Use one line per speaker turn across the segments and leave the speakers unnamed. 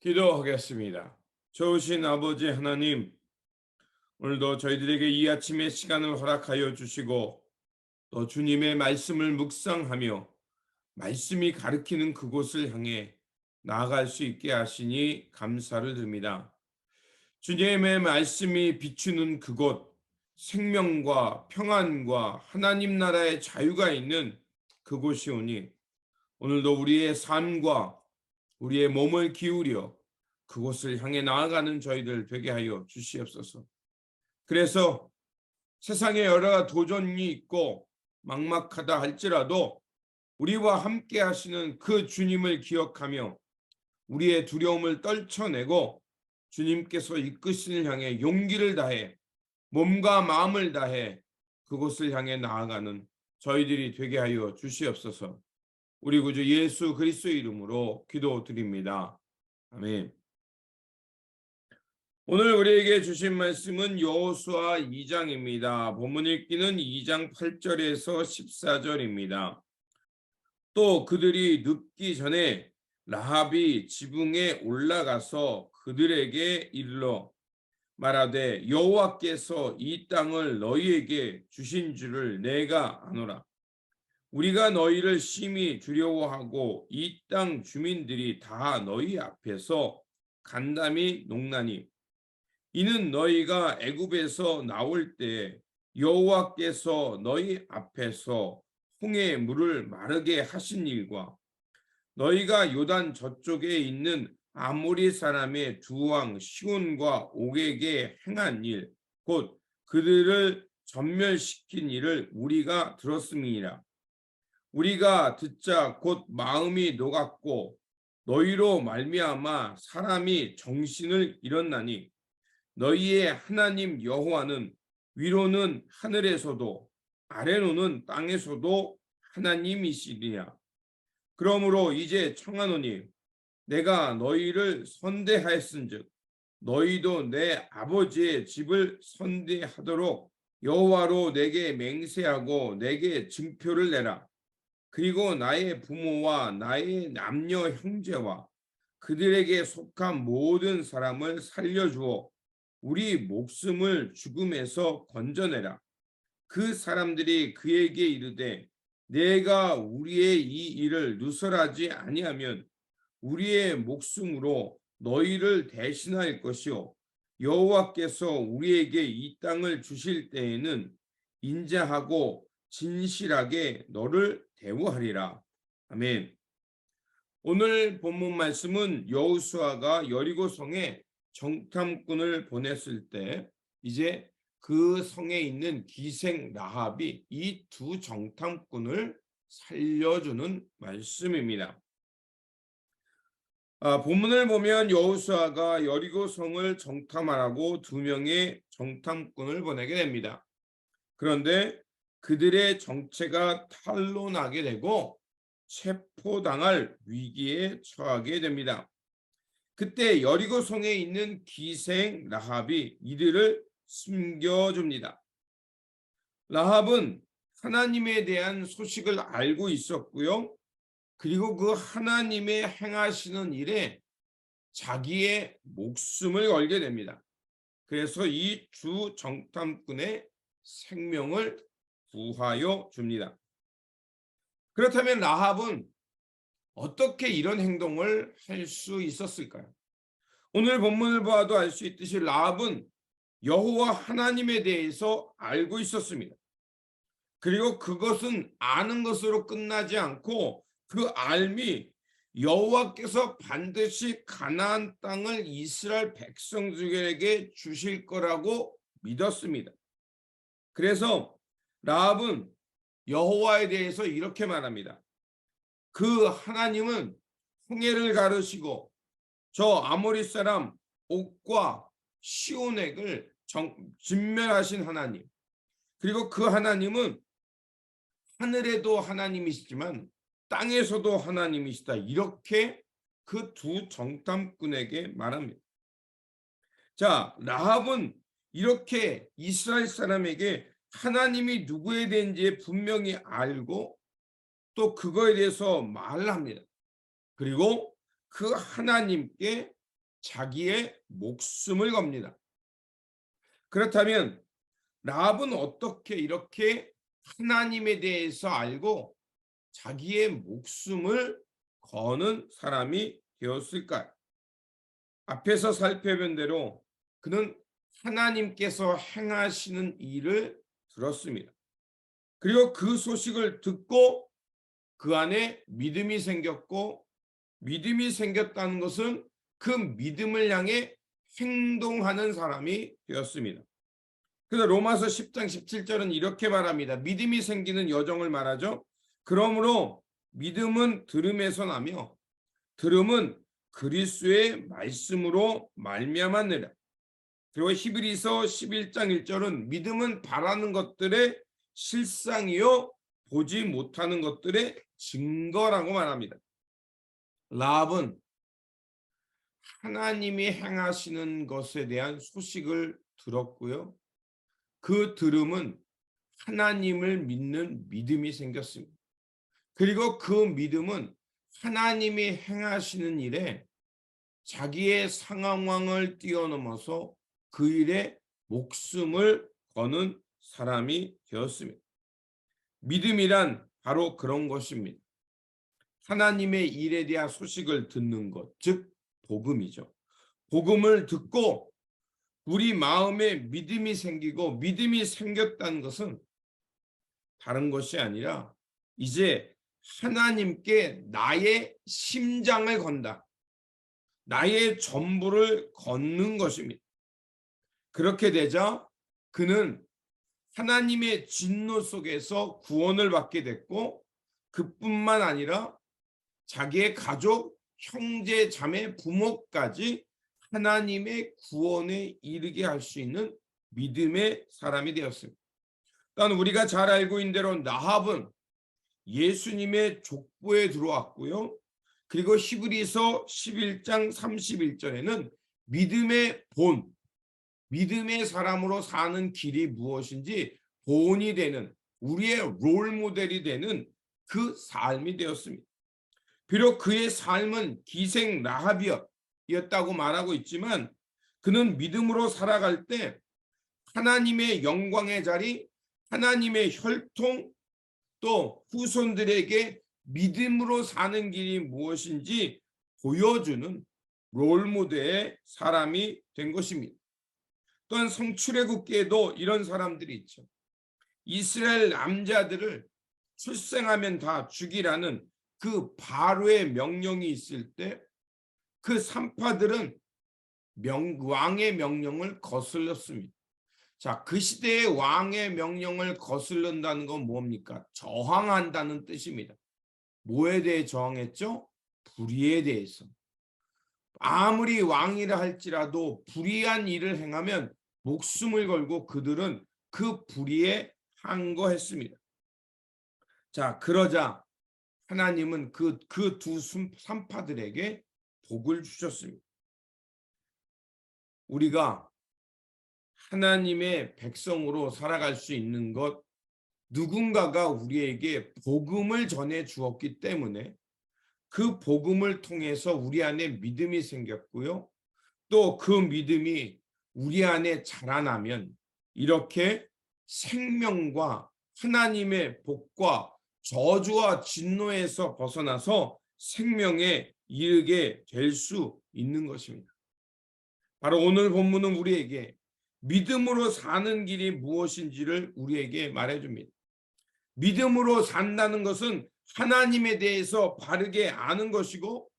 기도하겠습니다. 좋으신 아버지 하나님, 오늘도 저희들에게 이 아침의 시간을 허락하여 주시고 또 주님의 말씀을 묵상하며 말씀이 가리키는 그곳을 향해 나아갈 수 있게 하시니 감사를 드립니다. 주님의 말씀이 비추는 그곳, 생명과 평안과 하나님 나라의 자유가 있는 그곳이 오니 오늘도 우리의 삶과 우리의 몸을 기울여 그곳을 향해 나아가는 저희들 되게 하여 주시옵소서. 그래서 세상에 여러 도전이 있고 막막하다 할지라도 우리와 함께 하시는 그 주님을 기억하며 우리의 두려움을 떨쳐내고 주님께서 이끄시는 향해 용기를 다해 몸과 마음을 다해 그곳을 향해 나아가는 저희들이 되게 하여 주시옵소서. 우리 구주 예수 그리스도의 이름으로 기도드립니다. 아멘. 오늘 우리에게 주신 말씀은 여호수아 2장입니다. 본문 읽기는 2장 8절에서 14절입니다. 또 그들이 눕기 전에 라합이 지붕에 올라가서 그들에게 이르러 말하되 여호와께서 이 땅을 너희에게 주신 줄을 내가 아노라. 우리가 너희를 심히 두려워하고 이 땅 주민들이 다 너희 앞에서 간담이 농나니 이는 너희가 애굽에서 나올 때 여호와께서 너희 앞에서 홍해의 물을 마르게 하신 일과 너희가 요단 저쪽에 있는 아모리 사람의 두 왕 시온과 옥에게 행한 일, 곧 그들을 전멸시킨 일을 우리가 들었음이니라. 우리가 듣자 곧 마음이 녹았고 너희로 말미암아 사람이 정신을 잃었나니 너희의 하나님 여호와는 위로는 하늘에서도 아래로는 땅에서도 하나님이시리라. 그러므로 이제 청하노니 내가 너희를 선대하였은즉 너희도 내 아버지의 집을 선대하도록 여호와로 내게 맹세하고 내게 증표를 내라. 그리고 나의 부모와 나의 남녀 형제와 그들에게 속한 모든 사람을 살려주어 우리 목숨을 죽음에서 건져내라. 그 사람들이 그에게 이르되 내가 우리의 이 일을 누설하지 아니하면 우리의 목숨으로 너희를 대신할 것이요 여호와께서 우리에게 이 땅을 주실 때에는 인자하고 진실하게 너를 대우하리라. 아멘. 오늘 본문 말씀은 여호수아가 여리고 성에 정탐꾼을 보냈을 때 이제 그 성에 있는 기생 라합이 이 두 정탐꾼을 살려주는 말씀입니다. 본문을 보면 여호수아가 여리고 성을 정탐하라고 두 명의 정탐꾼을 보내게 됩니다. 그런데 그들의 정체가 탄로나게 되고 체포당할 위기에 처하게 됩니다. 그때 여리고 성에 있는 기생 라합이 이들을 숨겨줍니다. 라합은 하나님에 대한 소식을 알고 있었고요. 그리고 그 하나님의 행하시는 일에 자기의 목숨을 걸게 됩니다. 그래서 이 주 정탐꾼의 생명을 구하여 줍니다. 그렇다면 라합은 어떻게 이런 행동을 할 수 있었을까요? 오늘 본문을 보아도 알 수 있듯이 라합은 여호와 하나님에 대해서 알고 있었습니다. 그리고 그것은 아는 것으로 끝나지 않고 그 알미 여호와께서 반드시 가나안 땅을 이스라엘 백성들에게 주실 거라고 믿었습니다. 그래서 라합은 여호와에 대해서 이렇게 말합니다. 그 하나님은 홍해를 가르시고 저 아모리 사람 옥과 시온액을 진멸하신 하나님, 그리고 그 하나님은 하늘에도 하나님이시지만 땅에서도 하나님이시다. 이렇게 그 두 정탐꾼에게 말합니다. 자, 라합은 이렇게 이스라엘 사람에게 하나님이 누구에 대한지 분명히 알고 또 그거에 대해서 말을 합니다. 그리고 그 하나님께 자기의 목숨을 겁니다. 그렇다면 라합은 어떻게 이렇게 하나님에 대해서 알고 자기의 목숨을 거는 사람이 되었을까요? 앞에서 살펴본 대로 그는 하나님께서 행하시는 일을 들었습니다. 그리고 그 소식을 듣고 그 안에 믿음이 생겼고, 믿음이 생겼다는 것은 그 믿음을 향해 행동하는 사람이 되었습니다. 그래서 로마서 10장 17절은 이렇게 말합니다. 믿음이 생기는 여정을 말하죠. 그러므로 믿음은 들음에서 나며 들음은 그리스도의 말씀으로 말미암았느라. 그리고 히브리서 11장 1절은 믿음은 바라는 것들의 실상이요 보지 못하는 것들의 증거라고 말합니다. 라합은 하나님이 행하시는 것에 대한 소식을 들었고요. 그 들음은 하나님을 믿는 믿음이 생겼습니다. 그리고 그 믿음은 하나님이 행하시는 일에 자기의 상황을 뛰어넘어서 그 일에 목숨을 거는 사람이 되었습니다. 믿음이란 바로 그런 것입니다. 하나님의 일에 대한 소식을 듣는 것, 즉 복음이죠. 복음을 듣고 우리 마음에 믿음이 생기고 믿음이 생겼다는 것은 다른 것이 아니라 이제 하나님께 나의 심장을 건다. 나의 전부를 걷는 것입니다. 그렇게 되자 그는 하나님의 진노 속에서 구원을 받게 됐고, 그뿐만 아니라 자기의 가족, 형제, 자매, 부모까지 하나님의 구원에 이르게 할 수 있는 믿음의 사람이 되었습니다. 또한 우리가 잘 알고 있는 대로 라합은 예수님의 족보에 들어왔고요. 그리고 히브리서 11장 31절에는 믿음의 본, 믿음의 사람으로 사는 길이 무엇인지 본이 되는, 우리의 롤 모델이 되는 그 삶이 되었습니다. 비록 그의 삶은 기생 라합이었다고 말하고 있지만 그는 믿음으로 살아갈 때 하나님의 영광의 자리, 하나님의 혈통, 또 후손들에게 믿음으로 사는 길이 무엇인지 보여주는 롤모델의 사람이 된 것입니다. 또한 성출애굽기에도 이런 사람들이 있죠. 이스라엘 남자들을 출생하면 다 죽이라는 그 바로의 명령이 있을 때 그 산파들은 왕의 명령을 거슬렀습니다. 자, 그 시대의 왕의 명령을 거슬른다는 건 뭡니까? 저항한다는 뜻입니다. 뭐에 대해 저항했죠? 불의에 대해서. 아무리 왕이라 할지라도 불의한 일을 행하면 목숨을 걸고 그들은 그 불의에 항거했습니다. 자, 그러자 하나님은 그 두 산파들에게 복을 주셨습니다. 우리가 하나님의 백성으로 살아갈 수 있는 것, 누군가가 우리에게 복음을 전해 주었기 때문에 그 복음을 통해서 우리 안에 믿음이 생겼고요. 또 그 믿음이 우리 안에 자라나면 이렇게 생명과 하나님의 복과 저주와 진노에서 벗어나서 생명에 이르게 될 수 있는 것입니다. 바로 오늘 본문은 우리에게 믿음으로 사는 길이 무엇인지를 우리에게 말해줍니다. 믿음으로 산다는 것은 하나님에 대해서 바르게 아는 것이고,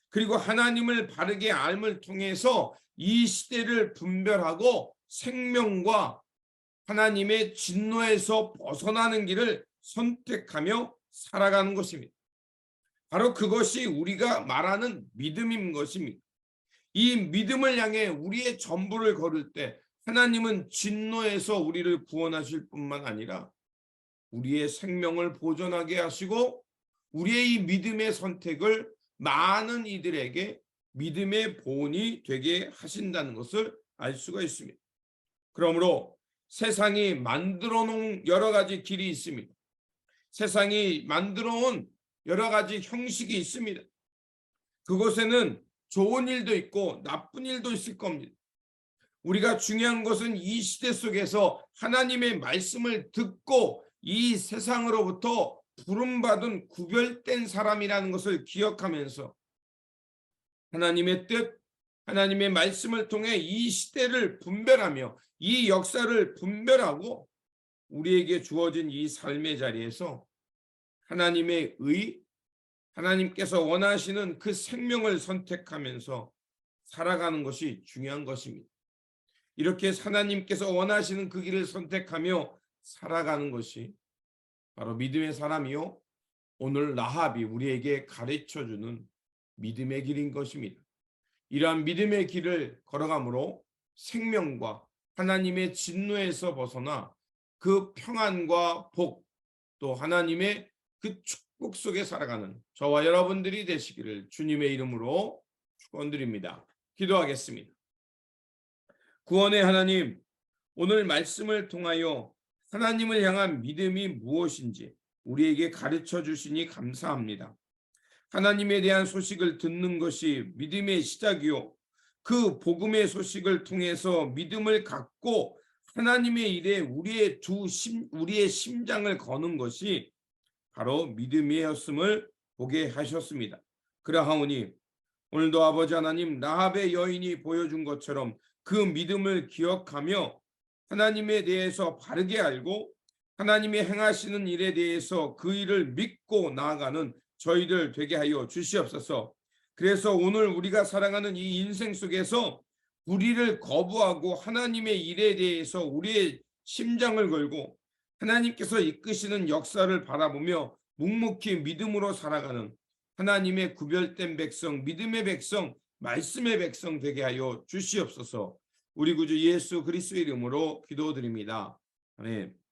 그리고 하나님을 바르게 알음을 통해서 이 시대를 분별하고 생명과 하나님의 진노에서 벗어나는 길을 선택하며 살아가는 것입니다. 바로 그것이 우리가 말하는 믿음인 것입니다. 이 믿음을 향해 우리의 전부를 걸을 때 하나님은 진노에서 우리를 구원하실 뿐만 아니라 우리의 생명을 보존하게 하시고 우리의 이 믿음의 선택을 많은 이들에게 믿음의 보온이 되게 하신다는 것을 알 수가 있습니다. 그러므로 세상이 만들어 놓은 여러 가지 길이 있습니다. 세상이 만들어 온 여러 가지 형식이 있습니다. 그곳에는 좋은 일도 있고 나쁜 일도 있을 겁니다. 우리가 중요한 것은 이 시대 속에서 하나님의 말씀을 듣고 이 세상으로부터 부름받은 구별된 사람이라는 것을 기억하면서 하나님의 뜻, 하나님의 말씀을 통해 이 시대를 분별하며 이 역사를 분별하고 우리에게 주어진 이 삶의 자리에서 하나님의 의, 하나님께서 원하시는 그 생명을 선택하면서 살아가는 것이 중요한 것입니다. 이렇게 하나님께서 원하시는 그 길을 선택하며 살아가는 것이 바로 믿음의 사람이요, 오늘 라합이 우리에게 가르쳐주는 믿음의 길인 것입니다. 이러한 믿음의 길을 걸어감으로 생명과 하나님의 진노에서 벗어나 그 평안과 복, 또 하나님의 그 축복 속에 살아가는 저와 여러분들이 되시기를 주님의 이름으로 축원드립니다. 기도하겠습니다. 구원의 하나님, 오늘 말씀을 통하여 하나님을 향한 믿음이 무엇인지 우리에게 가르쳐 주시니 감사합니다. 하나님에 대한 소식을 듣는 것이 믿음의 시작이요, 그 복음의 소식을 통해서 믿음을 갖고 하나님의 일에 우리의 심장을 거는 것이 바로 믿음이었음을 보게 하셨습니다. 그러하오니 오늘도 아버지 하나님, 라합의 여인이 보여준 것처럼 그 믿음을 기억하며 하나님에 대해서 바르게 알고 하나님이 행하시는 일에 대해서 그 일을 믿고 나아가는 저희들 되게 하여 주시옵소서. 그래서 오늘 우리가 살아가는 이 인생 속에서 불의를 거부하고 하나님의 일에 대해서 우리의 심장을 걸고 하나님께서 이끄시는 역사를 바라보며 묵묵히 믿음으로 살아가는 하나님의 구별된 백성, 믿음의 백성, 말씀의 백성 되게 하여 주시옵소서. 우리 구주 예수 그리스도의 이름으로 기도드립니다. 아멘.